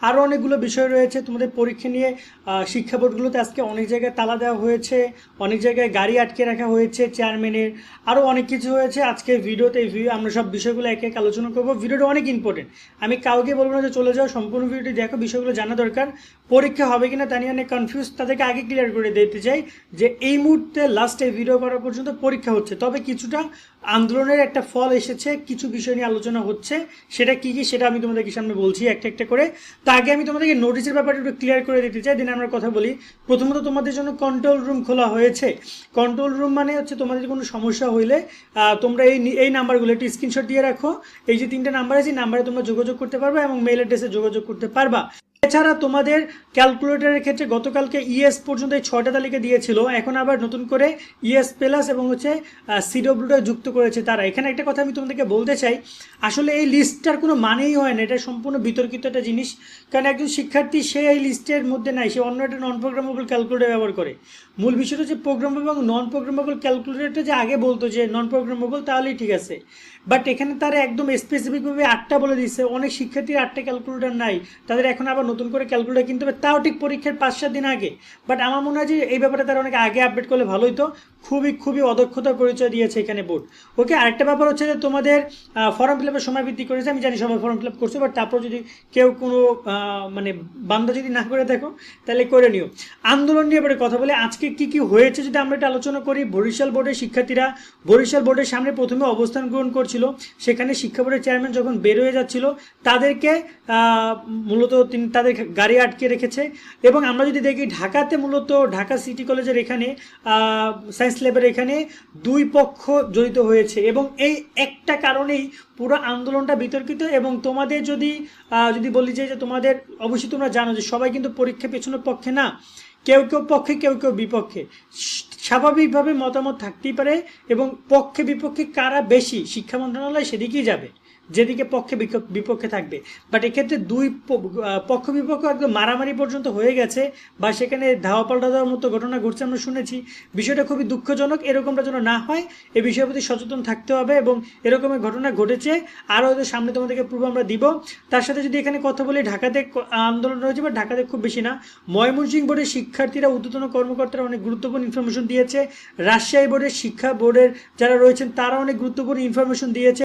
আরও অনেকগুলো বিষয় রয়েছে তোমাদের পরীক্ষা নিয়ে। শিক্ষা বোর্ডগুলোতে আজকে অনেক জায়গায় তালা দেওয়া হয়েছে, অনেক জায়গায় গাড়ি আটকে রাখা হয়েছে চেয়ারম্যানের, আরও অনেক কিছু হয়েছে। আজকে ভিডিওতে আমরা সব বিষয়গুলো এক এক আলোচনা করবো। ভিডিওটা অনেক ইম্পর্টেন্ট, আমি কাউকে বলবো না যে চলে যাও, সম্পূর্ণ ভিডিওটি দেখো, বিষয়গুলো জানা দরকার। পরীক্ষা হবে কিনা তা নিয়ে অনেক কনফিউজ, তাদেরকে আগে ক্লিয়ার করে দিতে চাই যে এই মুহূর্তে লাস্টে ভিডিও করা পর্যন্ত পরীক্ষা হচ্ছে, তবে কিছুটা আন্দোলনের একটা ফল এসেছে, কিছু বিষয় নিয়ে আলোচনা হচ্ছে, সেটা কি কি সেটা আমি তোমাদেরকে সামনে বলছি একটা একটা করে। তা আগে আমি তোমাদেরকে নোটিশের ব্যাপারটা একটু ক্লিয়ার করে দিতে চাই, দিন আমরা কথা বলি। প্রথমত তোমাদের জন্য কন্ট্রোল রুম খোলা হয়েছে। কন্ট্রোল রুম মানে হচ্ছে তোমাদের কোনো সমস্যা হইলে তোমরা এই নাম্বারগুলো একটু স্ক্রিনশট দিয়ে রাখো। এই যে 3টে নাম্বার আছে, এই নাম্বারে তোমরা যোগাযোগ করতে পারবা এবং মেল অ্যাড্রেসে যোগাযোগ করতে পারবা। এছাড়া তোমাদের ক্যালকুলেটরের ক্ষেত্রে গতকালকে ইএস পর্যন্ত এই 6টা তালিকা দিয়েছিল, এখন আবার নতুন করে ইএস প্লাস এবং হচ্ছে সিডব্লিউটা যুক্ত করেছে তারা। এখানে একটা কথা আমি তোমাদেরকে বলতে চাই, আসলে এই লিস্টটার কোনো মানেই হয় না, এটা সম্পূর্ণ বিতর্কিত একটা জিনিস। কারণ একজন শিক্ষার্থী সে এই লিস্টের মধ্যে নাই, সে অন্য একটা নন প্রোগ্রামেবল ক্যালকুলেটর ব্যবহার করে। মূল বিষয়টা হচ্ছে প্রোগ্রামেবল এবং নন প্রোগ্রামেবল ক্যালকুলেটরটা যে আগে বলতো যে নন প্রোগ্রামেবল, তাহলেই ঠিক আছে। বাট এখানে তারা একদম স্পেসিফিকভাবে 8টা বলে দিচ্ছে। অনেক শিক্ষার্থীর 8টা ক্যালকুলেটর নাই, তাদের এখন আবার নতুন করে ক্যালকুলেটর কিনতে হবে, তাও ঠিক পরীক্ষার 5-7 দিন আগে। বাট আমার মনে হয় যে এই ব্যাপারে তারা অনেক আগে আপডেট করলে ভালো হতো। খুবই অদক্ষতার পরিচয় দিয়েছে এখানে বোর্ড। ওকে, আরেকটা ব্যাপার হচ্ছে যে তোমাদের ফর্ম ফিল আপের সময় বৃদ্ধি করেছে। আমি জানি সবাই ফর্ম ফিল আপ করছে, বাট তারপর যদি কেউ কোনো মানে বান্দা যদি না করে দেখো তাহলে করে নিও। আন্দোলন নিয়ে এবারে কথা বলে আজকে কি কি হয়েছে যদি আমরা এটা আলোচনা করি। বরিশাল বোর্ডের শিক্ষার্থীরা বরিশাল বোর্ডের সামনে প্রথমে অবস্থান গ্রহণ করছিল, সেখানে শিক্ষা বোর্ডের চেয়ারম্যান যখন বের হয়ে যাচ্ছিল তাদেরকে মূলত তিনি তাদের গাড়ি আটকে রেখেছে। এবং আমরা যদি দেখি ঢাকাতে মূলত ঢাকা সিটি কলেজের এখানে সায়েন্স ল্যাবের এখানে 2 পক্ষ জড়িত হয়েছে, এবং এই একটা কারণেই পুরো আন্দোলনটা বিতর্কিত। এবং তোমাদের যদি বলি যে তোমাদের অবশ্যই তোমরা জানো যে সবাই কিন্তু পরীক্ষা পেছনের পক্ষে না, কেউ কেউ পক্ষে কেউ কেউ বিপক্ষে। স্বাভাবিকভাবে মতামত থাকতেই পারে, এবং পক্ষে বিপক্ষে কারা বেশি শিক্ষা মন্ত্রণালয় সেদিকেই যাবে, যেদিকে পক্ষে বিপক্ষে থাকবে। বাট এক্ষেত্রে 2 পক্ষ বিপক্ষ একদম মারামারি পর্যন্ত হয়ে গেছে, বা সেখানে ধাওয়া পাল্টা দেওয়ার মতো ঘটনা ঘটছে আমরা শুনেছি। বিষয়টা খুবই দুঃখজনক, এরকমটা যেন না হয় এই বিষয়ের প্রতি সচেতন থাকতে হবে। এবং এরকমের ঘটনা ঘটেছে, আরও হয়তো সামনে তোমাদেরকে প্রুফ আমরা দিব। তার সাথে যদি এখানে কথা বলি, ঢাকাতে আন্দোলন রয়েছে, বা ঢাকাতে খুব বেশি না। ময়মনসিংহ বোর্ডের শিক্ষার্থীরা, ঊর্ধ্বতন কর্মকর্তারা অনেক গুরুত্বপূর্ণ ইনফরমেশন দিয়েছে। রাজশাহী বোর্ডের শিক্ষা বোর্ডের যারা রয়েছেন তারা অনেক গুরুত্বপূর্ণ ইনফরমেশন দিয়েছে।